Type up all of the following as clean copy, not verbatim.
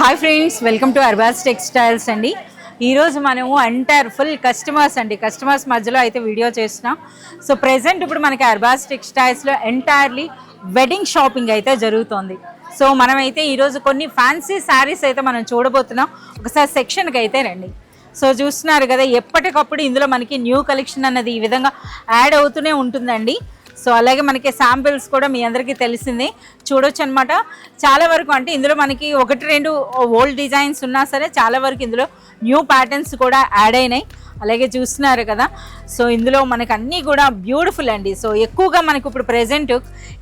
Hi friends, welcome to Arbaz textiles అండి. ఈరోజు మనము ఎంటైర్ ఫుల్ కస్టమర్స్ మధ్యలో అయితే వీడియో చేస్తున్నాం. సో ప్రెజెంట్ ఇప్పుడు మనకి అర్బాస్ టెక్స్టైల్స్లో ఎంటైర్లీ వెడ్డింగ్ షాపింగ్ అయితే జరుగుతుంది. సో మనమైతే ఈరోజు కొన్ని ఫ్యాన్సీ శారీస్ అయితే మనం చూడబోతున్నాం. ఒకసారి సెక్షన్కి అయితే రండి. సో చూస్తున్నారు కదా, ఎప్పటికప్పుడు ఇందులో మనకి న్యూ కలెక్షన్ అన్నది ఈ విధంగా యాడ్ అవుతూనే ఉంటుందండి. సో అలాగే మనకి శాంపిల్స్ కూడా మీ అందరికీ తెలిసిందే, చూడొచ్చు అనమాట. చాలా వరకు అంటే ఇందులో మనకి ఒకటి రెండు ఓల్డ్ డిజైన్స్ ఉన్నా సరే చాలా వరకు ఇందులో న్యూ ప్యాటర్న్స్ కూడా యాడ్ అయినాయి. అలాగే చూస్తున్నారు కదా, సో ఇందులో మనకు అన్నీ కూడా బ్యూటిఫుల్ అండి. సో ఎక్కువగా మనకు ఇప్పుడు ప్రెజెంట్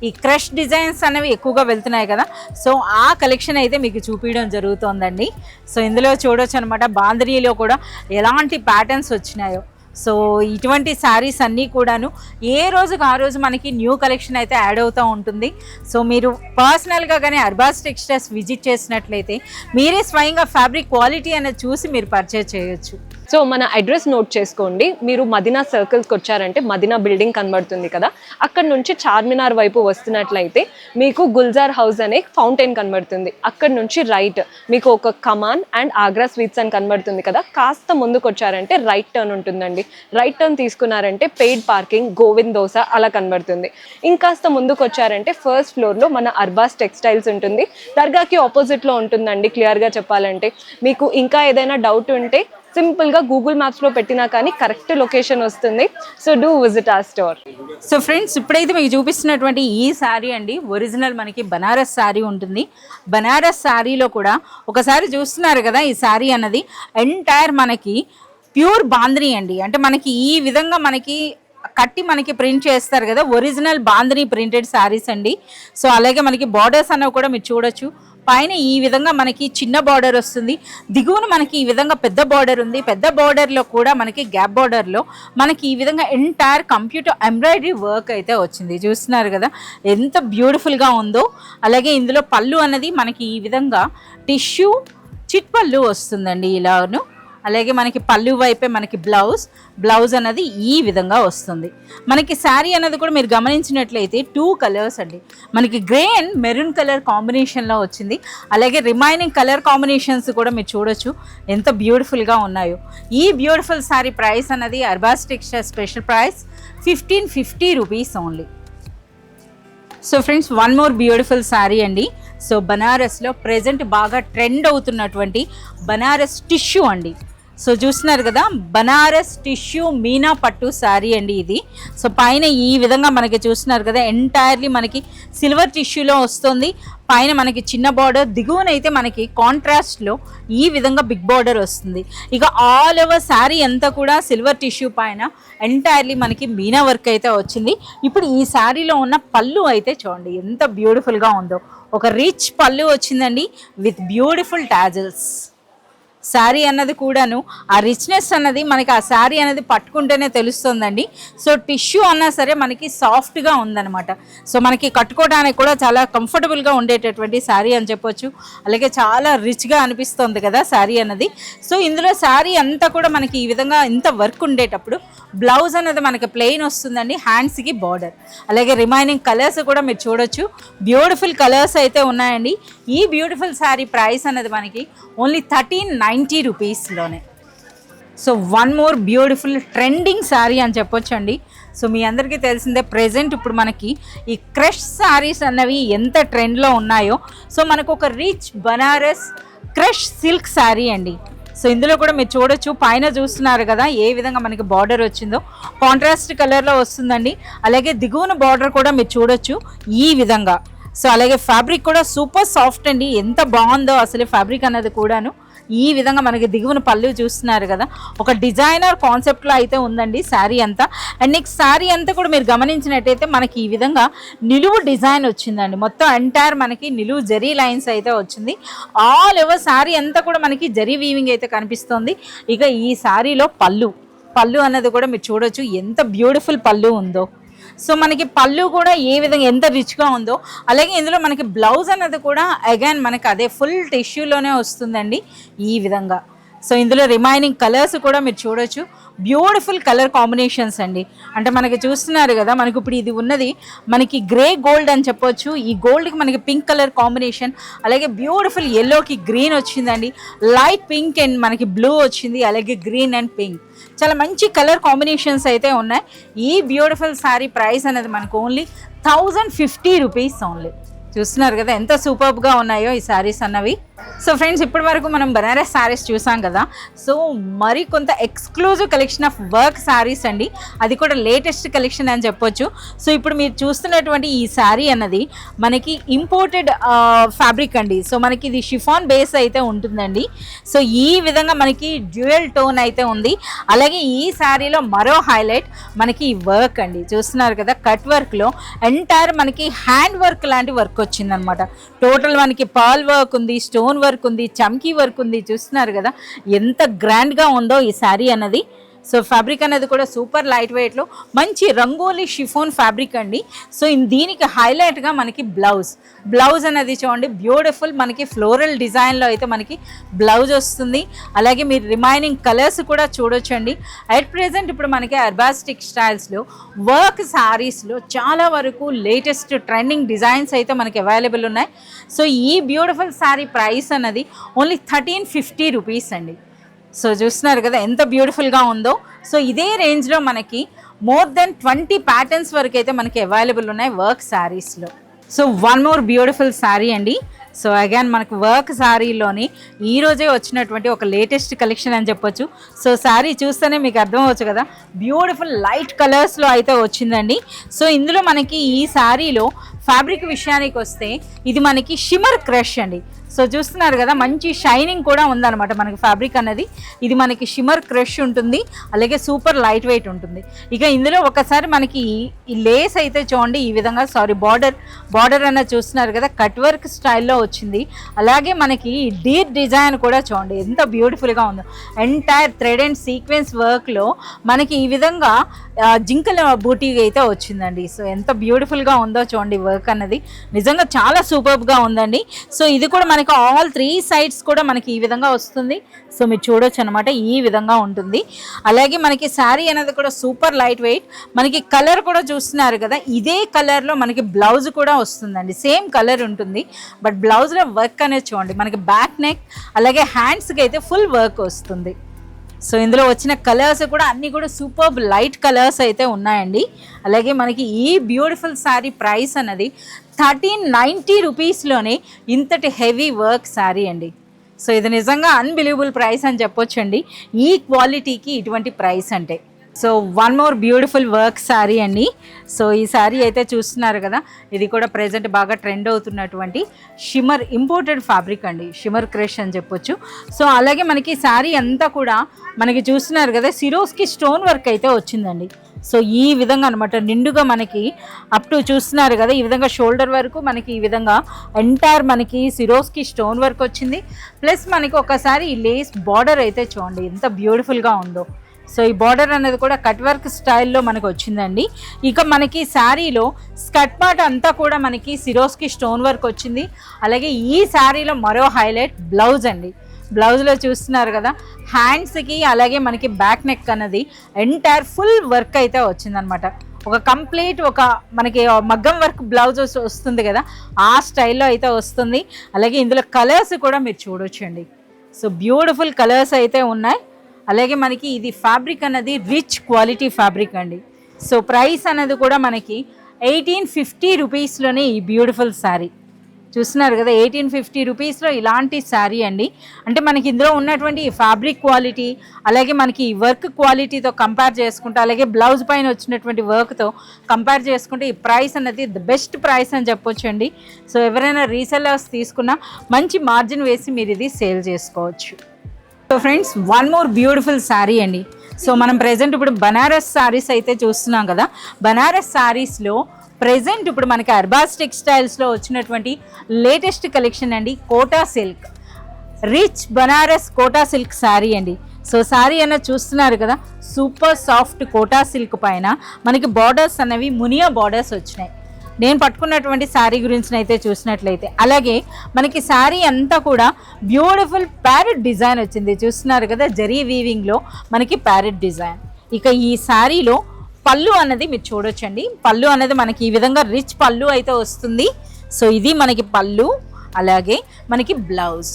ఈ క్రష్ డిజైన్స్ అనేవి ఎక్కువగా వెళ్తున్నాయి కదా, సో ఆ కలెక్షన్ అయితే మీకు చూపించడం జరుగుతుందండి. సో ఇందులో చూడొచ్చు అనమాట, బాంధనీలో కూడా ఎలాంటి ప్యాటర్న్స్ వచ్చినాయో. సో ఇటువంటి శారీస్ అన్నీ కూడాను ఏ రోజుకి ఆ రోజు మనకి న్యూ కలెక్షన్ అయితే యాడ్ అవుతూ ఉంటుంది. సో మీరు పర్సనల్గా కానీ అర్బాస్ టెక్స్టైల్స్ విజిట్ చేసినట్లయితే మీరే స్వయంగా ఫ్యాబ్రిక్ క్వాలిటీ అనేది చూసి మీరు పర్చేజ్ చేయొచ్చు. సో మన అడ్రస్ నోట్ చేసుకోండి. మీరు మదీనా సర్కిల్స్కి వచ్చారంటే మదీనా బిల్డింగ్ కనబడుతుంది కదా, అక్కడ నుంచి చార్మినార్ వైపు వస్తున్నట్లయితే మీకు గుల్జార్ హౌస్ అనే ఫౌంటైన్ కనబడుతుంది. అక్కడ నుంచి రైట్ మీకు ఒక కమాన్ అండ్ ఆగ్రా స్వీట్స్ అని కనబడుతుంది కదా, కాస్త ముందుకు వచ్చారంటే రైట్ టర్న్ ఉంటుందండి. రైట్ టర్న్ తీసుకున్నారంటే పెయిడ్ పార్కింగ్, గోవింద్ దోస అలా కనబడుతుంది. ఇంకాస్త ముందుకు వచ్చారంటే ఫస్ట్ ఫ్లోర్లో మన అర్బాస్ టెక్స్టైల్స్ ఉంటుంది. దర్గాకి ఆపోజిట్లో ఉంటుందండి. క్లియర్గా చెప్పాలంటే మీకు ఇంకా ఏదైనా డౌట్ ఉంటే సింపుల్గా గూగుల్ మ్యాప్స్లో పెట్టినా కానీ కరెక్ట్ లొకేషన్ వస్తుంది. So do visit are store. So friends, ఇప్పుడైతే మీకు చూపిస్తున్నటువంటి ఈ శారీ అండి ఒరిజినల్ మనకి బనారస్ శారీ ఉంటుంది. బనారస్ శారీలో కూడా ఒకసారి చూస్తున్నారు కదా, ఈ శారీ అన్నది ఎంటైర్ మనకి ప్యూర్ బాంధనీ అండి. అంటే మనకి ఈ విధంగా మనకి కట్టి మనకి ప్రింట్ చేస్తారు కదా, ఒరిజినల్ బాంధనీ ప్రింటెడ్ శారీస్ అండి. సో అలాగే మనకి బార్డర్స్ అనేవి కూడా మీరు చూడొచ్చు. పైన ఈ విధంగా మనకి చిన్న బార్డర్ వస్తుంది, దిగువన మనకి ఈ విధంగా పెద్ద బార్డర్ ఉంది. పెద్ద బార్డర్లో కూడా మనకి గ్యాప్ బార్డర్లో మనకి ఈ విధంగా ఎంటైర్ కంప్యూటర్ ఎంబ్రాయిడరీ వర్క్ అయితే వచ్చింది. చూస్తున్నారు కదా ఎంత బ్యూటిఫుల్గా ఉందో. అలాగే ఇందులో పళ్ళు అన్నది మనకి ఈ విధంగా టిష్యూ చిట్ పళ్ళు వస్తుందండి ఇలాను. అలాగే మనకి పళ్ళు వైపే మనకి బ్లౌజ్ అన్నది ఈ విధంగా వస్తుంది. మనకి శారీ అన్నది కూడా మీరు గమనించినట్లయితే 2 కలర్స్ అండి, మనకి గ్రే అండ్ మెరూన్ కలర్ కాంబినేషన్లో వచ్చింది. అలాగే రిమైనింగ్ కలర్ కాంబినేషన్స్ కూడా మీరు చూడొచ్చు ఎంత బ్యూటిఫుల్గా ఉన్నాయో. ఈ బ్యూటిఫుల్ శారీ ప్రైస్ అన్నది Arbaz textiles special price 1550 rupees only. So friends, one more beautiful sari అండి. సో బనారస్లో ప్రెజెంట్ బాగా ట్రెండ్ అవుతున్నటువంటి బనారస్ టిష్యూ అండి. సో చూస్తున్నారు కదా, బనారస్ టిష్యూ మీనా పట్టు శారీ అండి ఇది. సో పైన ఈ విధంగా మనకి చూస్తున్నారు కదా, ఎంటైర్లీ మనకి సిల్వర్ టిష్యూలో వస్తుంది. పైన మనకి చిన్న బార్డర్, దిగువనైతే మనకి కాంట్రాస్ట్లో ఈ విధంగా బిగ్ బార్డర్ వస్తుంది. ఇక ఆల్ ఓవర్ శారీ అంతా కూడా సిల్వర్ టిష్యూ పైన ఎంటైర్లీ మనకి మీనా వర్క్ అయితే వచ్చింది. ఇప్పుడు ఈ శారీలో ఉన్న పళ్ళు అయితే చూడండి ఎంత బ్యూటిఫుల్గా ఉందో. ఒక రిచ్ పళ్ళు వచ్చిందండి విత్ బ్యూటిఫుల్ టాజల్స్. శారీ అన్నది కూడాను ఆ రిచ్నెస్ అన్నది మనకి ఆ శారీ అనేది పట్టుకుంటేనే తెలుస్తుందండి. సో టిష్యూ అన్నా సరే మనకి సాఫ్ట్గా ఉందన్నమాట. సో మనకి కట్టుకోవడానికి కూడా చాలా కంఫర్టబుల్గా ఉండేటటువంటి శారీ అని చెప్పొచ్చు. అలాగే చాలా రిచ్గా అనిపిస్తుంది కదా శారీ అన్నది. సో ఇందులో శారీ అంతా కూడా మనకి ఈ విధంగా ఇంత వర్క్ ఉండేటప్పుడు బ్లౌజ్ అనేది మనకి ప్లెయిన్ వస్తుందండి, హ్యాండ్స్కి బార్డర్. అలాగే రిమైనింగ్ కలర్స్ కూడా మీరు చూడొచ్చు, బ్యూటిఫుల్ కలర్స్ అయితే ఉన్నాయండి. ఈ బ్యూటిఫుల్ శారీ ప్రైస్ అనేది మనకి ఓన్లీ 1390 రూపీస్లోనే. So one more beautiful trending sari అని చెప్పొచ్చు అండి. సో మీ అందరికీ తెలిసిందే ప్రెజెంట్ ఇప్పుడు మనకి ఈ క్రష్ శారీస్ అన్నవి ఎంత ట్రెండ్లో ఉన్నాయో. సో మనకు ఒక rich Banaras crush silk sari అండి. సో ఇందులో కూడా మీరు చూడొచ్చు, పైన చూస్తున్నారు కదా ఏ విధంగా మనకి బార్డర్ వచ్చిందో, కాంట్రాస్ట్ కలర్లో వస్తుందండి. అలాగే దిగువన బార్డర్ కూడా మీరు చూడొచ్చు ఈ విధంగా. సో అలాగే ఫ్యాబ్రిక్ కూడా సూపర్ సాఫ్ట్ అండి, ఎంత బాగుందో అసలు ఫ్యాబ్రిక్ అన్నది కూడాను. ఈ విధంగా మనకి దిగువన పళ్ళు చూస్తున్నారు కదా, ఒక డిజైనర్ కాన్సెప్ట్లో అయితే ఉందండి శారీ అంతా. అండ్ నెక్స్ట్ శారీ అంతా కూడా మీరు గమనించినట్టయితే మనకి ఈ విధంగా నిలువు డిజైన్ వచ్చిందండి. మొత్తం ఎంటైర్ మనకి నిలువు జరీ లైన్స్ అయితే వచ్చింది. ఆల్ ఓవర్ శారీ అంతా కూడా మనకి జరీ వీవింగ్ అయితే కనిపిస్తుంది. ఇక ఈ శారీలో పళ్ళు అన్నది కూడా మీరు చూడొచ్చు ఎంత బ్యూటిఫుల్ పళ్ళు ఉందో. సో మనకి పళ్ళు కూడా ఏ విధంగా ఎంత రిచ్గా ఉందో. అలాగే ఇందులో మనకి బ్లౌజ్ అన్నది కూడా అగైన్ మనకి అదే ఫుల్ టిష్యూలోనే వస్తుందండి ఈ విధంగా. సో ఇందులో రిమైనింగ్ కలర్స్ కూడా మీరు చూడొచ్చు, బ్యూటిఫుల్ కలర్ కాంబినేషన్స్ అండి. అంటే మనకి చూస్తున్నారు కదా, మనకి ఇప్పుడు ఇది ఉన్నది మనకి గ్రే గోల్డ్ అని చెప్పొచ్చు. ఈ గోల్డ్కి మనకి పింక్ కలర్ కాంబినేషన్, అలాగే బ్యూటిఫుల్ ఎల్లోకి గ్రీన్ వచ్చిందండి, లైట్ పింక్ అండ్ మనకి బ్లూ వచ్చింది, అలాగే గ్రీన్ అండ్ పింక్. చాలా మంచి కలర్ కాంబినేషన్స్ అయితే ఉన్నాయి. ఈ బ్యూటిఫుల్ శారీ ప్రైస్ అనేది మనకు ఓన్లీ 1050 రూపీస్ ఓన్లీ. చూస్తున్నారు కదా ఎంత సూపర్గా ఉన్నాయో ఈ శారీస్ అన్నవి. సో ఫ్రెండ్స్, ఇప్పటి వరకు మనం బనారస్ శారీస్ చూసాం కదా. సో మరి కొంత exclusive collection of work saris అండి, అది కూడా లేటెస్ట్ కలెక్షన్ అని చెప్పొచ్చు. సో ఇప్పుడు మీరు చూస్తున్నటువంటి ఈ శారీ అన్నది మనకి ఇంపోర్టెడ్ ఫ్యాబ్రిక్ అండి. సో మనకి ఇది షిఫాన్ బేస్ అయితే ఉంటుందండి. సో ఈ విధంగా మనకి డ్యూయల్ టోన్ అయితే ఉంది. అలాగే ఈ శారీలో మరో హైలైట్ మనకి ఈ వర్క్ అండి. చూస్తున్నారు కదా, కట్ వర్క్లో ఎంటైర్ మనకి హ్యాండ్ వర్క్ లాంటి వర్క్ వచ్చిందనమాట. టోటల్ మనకి పాల్ వర్క్ ఉంది, స్టోన్ వర్క్ ఉంది, చమ్కీ వర్క్ ఉంది. చూస్తున్నారు కదా ఎంత గ్రాండ్గా ఉందో ఈ శారీ అన్నది. సో ఫ్యాబ్రిక్ అనేది కూడా సూపర్ లైట్ వెయిట్లో మంచి రంగోలీ షిఫోన్ ఫ్యాబ్రిక్ అండి. సో దీనికి హైలైట్గా మనకి బ్లౌజ్ అనేది చూడండి, బ్యూటిఫుల్ మనకి ఫ్లోరల్ డిజైన్లో అయితే మనకి బ్లౌజ్ వస్తుంది. అలాగే మీరు రిమైనింగ్ కలర్స్ కూడా చూడొచ్చండి. అట్ ప్రెజెంట్ ఇప్పుడు మనకి అర్బాస్ టెక్స్టైల్స్లో వర్క్ శారీస్లో చాలా వరకు లేటెస్ట్ ట్రెండింగ్ డిజైన్స్ అయితే మనకి అవైలబుల్ ఉన్నాయి. సో ఈ బ్యూటిఫుల్ శారీ ప్రైస్ అన్నది ఓన్లీ 1350 రూపీస్ అండి. సో చూస్తున్నారు కదా ఎంత బ్యూటిఫుల్గా ఉందో. సో ఇదే రేంజ్లో మనకి మోర్ దెన్ 20 ప్యాటర్న్స్ వరకు అయితే మనకి అవైలబుల్ ఉన్నాయి వర్క్ శారీస్లో. So one more beautiful sari అండి. సో అగైన్ మనకు వర్క్ శారీలోని ఈరోజే వచ్చినటువంటి ఒక లేటెస్ట్ కలెక్షన్ అని చెప్పొచ్చు. సో శారీ చూస్తేనే మీకు అర్థం అవ్వచ్చు కదా, బ్యూటిఫుల్ లైట్ కలర్స్లో అయితే వచ్చిందండి. సో ఇందులో మనకి ఈ శారీలో ఫ్యాబ్రిక్ విషయానికి వస్తే ఇది మనకి షిమర్ క్రష్ అండి. సో చూస్తున్నారు కదా మంచి షైనింగ్ కూడా ఉందన్నమాట మనకి ఫ్యాబ్రిక్ అన్నది. ఇది మనకి షిమర్ క్రష్ ఉంటుంది, అలాగే సూపర్ లైట్ వెయిట్ ఉంటుంది. ఇక ఇందులో ఒకసారి మనకి ఈ లేస్ అయితే చూడండి, ఈ విధంగా బార్డర్ అన్నది చూస్తున్నారు కదా కట్ వర్క్ స్టైల్లో వచ్చింది. అలాగే మనకి డీర్ డిజైన్ కూడా చూడండి ఎంత బ్యూటిఫుల్గా ఉందో. ఎంటైర్ థ్రెడ్ అండ్ సీక్వెన్స్ వర్క్లో మనకి ఈ విధంగా జింకల బూటీ అయితే వచ్చిందండి. సో ఎంత బ్యూటిఫుల్గా ఉందో చూడండి వర్క్ అన్నది, నిజంగా చాలా సూపర్గా ఉందండి. సో ఇది కూడా మనకి ఆల్ 3 సైడ్స్ కూడా మనకి ఈ విధంగా వస్తుంది. సో మీరు చూడొచ్చు అనమాట, ఈ విధంగా ఉంటుంది. అలాగే మనకి శారీ అనేది కూడా సూపర్ లైట్ వెయిట్. మనకి కలర్ కూడా చూస్తున్నారు కదా, ఇదే కలర్లో మనకి బ్లౌజ్ కూడా వస్తుందండి, సేమ్ కలర్ ఉంటుంది. బట్ బ్లౌజ్లో వర్క్ అనేది చూడండి మనకి బ్యాక్ నెక్ అలాగే హ్యాండ్స్కి అయితే ఫుల్ వర్క్ వస్తుంది. సో ఇందులో వచ్చిన కలర్స్ కూడా అన్నీ కూడా సూపర్ లైట్ కలర్స్ అయితే ఉన్నాయండి. అలాగే మనకి ఈ బ్యూటిఫుల్ శారీ ప్రైస్ అన్నది 1390 రూపీస్లోనే ఇంతటి హెవీ వర్క్ శారీ అండి. సో ఇది నిజంగా అన్బిలీవబుల్ ప్రైస్ అని చెప్పొచ్చండి ఈ క్వాలిటీకి ఇటువంటి ప్రైస్ అంటే. So one more beautiful work sari అండి. సో ఈ శారీ అయితే చూస్తున్నారు కదా, ఇది కూడా ప్రెజెంట్ బాగా ట్రెండ్ అవుతున్నటువంటి షిమర్ ఇంపోర్టెడ్ ఫ్యాబ్రిక్ అండి, షిమర్ క్రష్ అని చెప్పొచ్చు. సో అలాగే మనకి శారీ అంతా కూడా మనకి చూస్తున్నారు కదా సిరోస్కి స్టోన్ వర్క్ అయితే వచ్చిందండి. సో ఈ విధంగా అనమాట నిండుగా మనకి అప్ టు చూస్తున్నారు కదా, ఈ విధంగా షోల్డర్ వరకు మనకి ఈ విధంగా ఎంటైర్ మనకి సిరోస్కి స్టోన్ వర్క్ వచ్చింది. ప్లస్ మనకి ఒకసారి ఈ లేస్ బార్డర్ అయితే చూడండి ఎంత బ్యూటిఫుల్గా ఉందో. సో ఈ బార్డర్ అనేది కూడా కట్ వర్క్ స్టైల్లో మనకు వచ్చిందండి. ఇక మనకి శారీలో స్కర్ట్ పార్ట్ అంతా కూడా మనకి సిరోస్కి స్టోన్ వర్క్ వచ్చింది. అలాగే ఈ శారీలో మరో హైలైట్ బ్లౌజ్ అండి. బ్లౌజ్లో చూస్తున్నారు కదా హ్యాండ్స్కి అలాగే మనకి బ్యాక్ నెక్ అన్నది ఎంటైర్ ఫుల్ వర్క్ అయితే వచ్చిందనమాట. ఒక కంప్లీట్ ఒక మనకి మగ్గం వర్క్ బ్లౌజ్ వస్తుంది కదా, ఆ స్టైల్లో అయితే వస్తుంది. అలాగే ఇందులో కలర్స్ కూడా మీరు చూడొచ్చండి. సో బ్యూటిఫుల్ కలర్స్ అయితే ఉన్నాయి. అలాగే మనకి ఇది ఫ్యాబ్రిక్ అన్నది రిచ్ క్వాలిటీ ఫ్యాబ్రిక్ అండి. సో ప్రైస్ అనేది కూడా మనకి 1850 రూపీస్లోనే ఈ బ్యూటిఫుల్ శారీ చూస్తున్నారు కదా, 1850 రూపీస్లో ఇలాంటి శారీ అండి. అంటే మనకి ఇందులో ఉన్నటువంటి ఫ్యాబ్రిక్ క్వాలిటీ అలాగే మనకి వర్క్ క్వాలిటీతో కంపేర్ చేసుకుంటే, అలాగే బ్లౌజ్ పైన వచ్చినటువంటి వర్క్తో కంపేర్ చేసుకుంటే ఈ ప్రైస్ అనేది ద బెస్ట్ ప్రైస్ అని చెప్పొచ్చండి. సో ఎవరైనా రీసెల్లర్స్ తీసుకున్నా మంచి మార్జిన్ వేసి మీరు ఇది సేల్ చేసుకోవచ్చు. So friends one more beautiful sari అండి. సో మనం ప్రెజెంట్ ఇప్పుడు బనారస్ శారీస్ అయితే చూస్తున్నాం కదా, బనారస్ శారీస్లో ప్రెజెంట్ ఇప్పుడు మనకి అర్బాస్ టెక్స్టైల్స్లో వచ్చినటువంటి లేటెస్ట్ కలెక్షన్ అండి, Kota silk rich Banaras Kota silk sari అండి. సో శారీ అన్నది చూస్తున్నారు కదా, సూపర్ సాఫ్ట్ కోటా సిల్క్ పైన మనకి బార్డర్స్ అనేవి మునియా బార్డర్స్ వచ్చినాయి. నేను పట్టుకున్నటువంటి శారీ గురించి అయితే చూసినట్లయితే. అలాగే మనకి శారీ అంతా కూడా బ్యూటిఫుల్ ప్యారెట్ డిజైన్ వచ్చింది, చూస్తున్నారు కదా, జరీ వీవింగ్లో మనకి ప్యారెట్ డిజైన్. ఇక ఈ శారీలో పళ్ళు అన్నది మీరు చూడొచ్చండి. పళ్ళు అనేది మనకి ఈ విధంగా రిచ్ పళ్ళు అయితే వస్తుంది. సో ఇది మనకి పళ్ళు, అలాగే మనకి బ్లౌజ్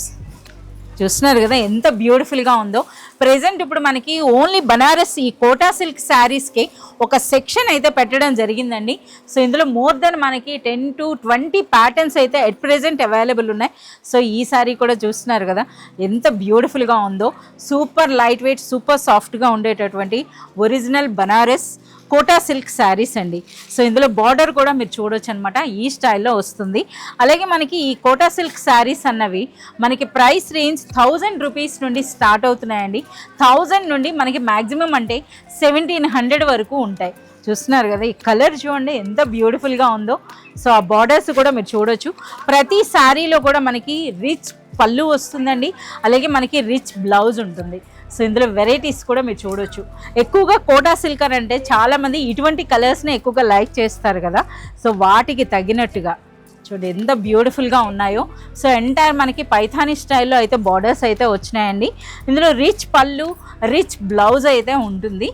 చూస్తున్నారు కదా ఎంత బ్యూటిఫుల్గా ఉందో. ప్రెజెంట్ ఇప్పుడు మనకి ఓన్లీ బనారస్ ఈ కోటా సిల్క్ శారీస్కి ఒక సెక్షన్ అయితే పెట్టడం జరిగిందండి. సో ఇందులో మోర్ దెన్ మనకి 10 to 20 ప్యాటర్న్స్ అయితే ఎట్ ప్రెజెంట్ అవైలబుల్ ఉన్నాయి. సో ఈ శారీ కూడా చూస్తున్నారు కదా ఎంత బ్యూటిఫుల్గా ఉందో. సూపర్ లైట్ వెయిట్, సూపర్ సాఫ్ట్గా ఉండేటటువంటి ఒరిజినల్ బనారస్ కోటా సిల్క్ శారీస్ అండి. సో ఇందులో బార్డర్ కూడా మీరు చూడొచ్చు అనమాట, ఈ స్టైల్లో వస్తుంది. అలాగే మనకి ఈ కోటా సిల్క్ శారీస్ అన్నవి మనకి ప్రైస్ రేంజ్ 1000 రూపీస్ నుండి స్టార్ట్ అవుతున్నాయండి. 1000 నుండి మనకి మ్యాక్సిమం అంటే 1700 వరకు ఉంటాయి. చూస్తున్నారు కదా, ఈ కలర్ చూడండి ఎంత బ్యూటిఫుల్గా ఉందో. సో ఆ బార్డర్స్ కూడా మీరు చూడొచ్చు. ప్రతి శారీలో కూడా మనకి రిచ్ పళ్ళు వస్తుందండి, అలాగే మనకి రిచ్ బ్లౌజ్ ఉంటుంది. సో ఇందులో వెరైటీస్ కూడా మీరు చూడొచ్చు. ఎక్కువగా కోటా సిల్క్ అని అంటే చాలామంది ఇటువంటి కలర్స్ని ఎక్కువగా లైక్ చేస్తారు కదా. సో వాటికి తగినట్టుగా చూడండి ఎంత బ్యూటిఫుల్గా ఉన్నాయో. సో ఎంటైర్ మనకి పైథానీ స్టైల్లో అయితే బార్డర్స్ అయితే వచ్చినాయండి. ఇందులో రిచ్ పళ్ళు, రిచ్ బ్లౌజ్ అయితే ఉంటుంది.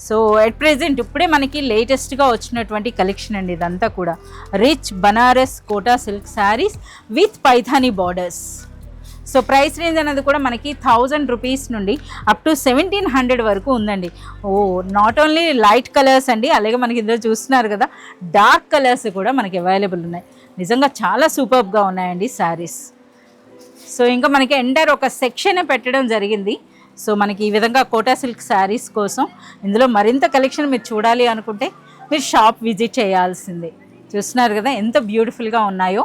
సో ఎట్ ప్రెజెంట్ ఇప్పుడే మనకి లేటెస్ట్గా వచ్చినటువంటి కలెక్షన్ అండి ఇదంతా కూడా. Rich Banaras Kota silk saris with Paithani borders. So price range అనేది కూడా మనకి 1000 రూపీస్ నుండి అప్ టు 1700 వరకు ఉందండి. ఓ నాట్ ఓన్లీ లైట్ కలర్స్ అండి, అలాగే మనకి ఇందులో చూస్తున్నారు కదా డార్క్ కలర్స్ కూడా మనకి అవైలబుల్ ఉన్నాయి. నిజంగా చాలా సూపర్గా ఉన్నాయండి శారీస్. సో ఇంకా మనకి ఎంటైర్ ఒక సెక్షన్ పెట్టడం జరిగింది. సో మనకి ఈ విధంగా కోటా సిల్క్ శారీస్ కోసం ఇందులో మరింత కలెక్షన్ మీరు చూడాలి అనుకుంటే మీరు షాప్ విజిట్ చేయాల్సిందే. చూస్తున్నారు కదా ఎంత బ్యూటిఫుల్గా ఉన్నాయో.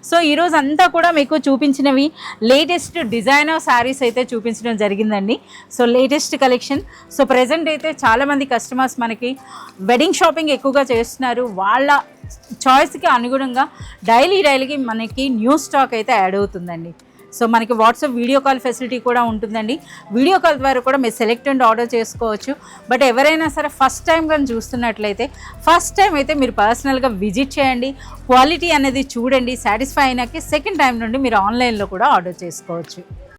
సో ఈరోజు అంతా కూడా మీకు చూపించినవి లేటెస్ట్ డిజైనర్ శారీస్ అయితే చూపించడం జరిగిందండి. So latest collection. So present అయితే చాలామంది కస్టమర్స్ మనకి వెడ్డింగ్ షాపింగ్ ఎక్కువగా చేస్తున్నారు. వాళ్ళ చాయిస్కి అనుగుణంగా డైలీకి మనకి న్యూ స్టాక్ అయితే యాడ్ అవుతుందండి. సో మనకి వాట్సాప్ వీడియో కాల్ ఫెసిలిటీ కూడా ఉంటుందండి. వీడియో కాల్ ద్వారా కూడా మీరు సెలెక్ట్ అండ్ ఆర్డర్ చేసుకోవచ్చు. బట్ ఎవరైనా సరే ఫస్ట్ టైం కానీ చూస్తున్నట్లయితే ఫస్ట్ టైం అయితే మీరు పర్సనల్గా విజిట్ చేయండి, క్వాలిటీ అనేది చూడండి, సాటిస్ఫై అయినాక సెకండ్ టైం నుండి మీరు ఆన్లైన్లో కూడా ఆర్డర్ చేసుకోవచ్చు.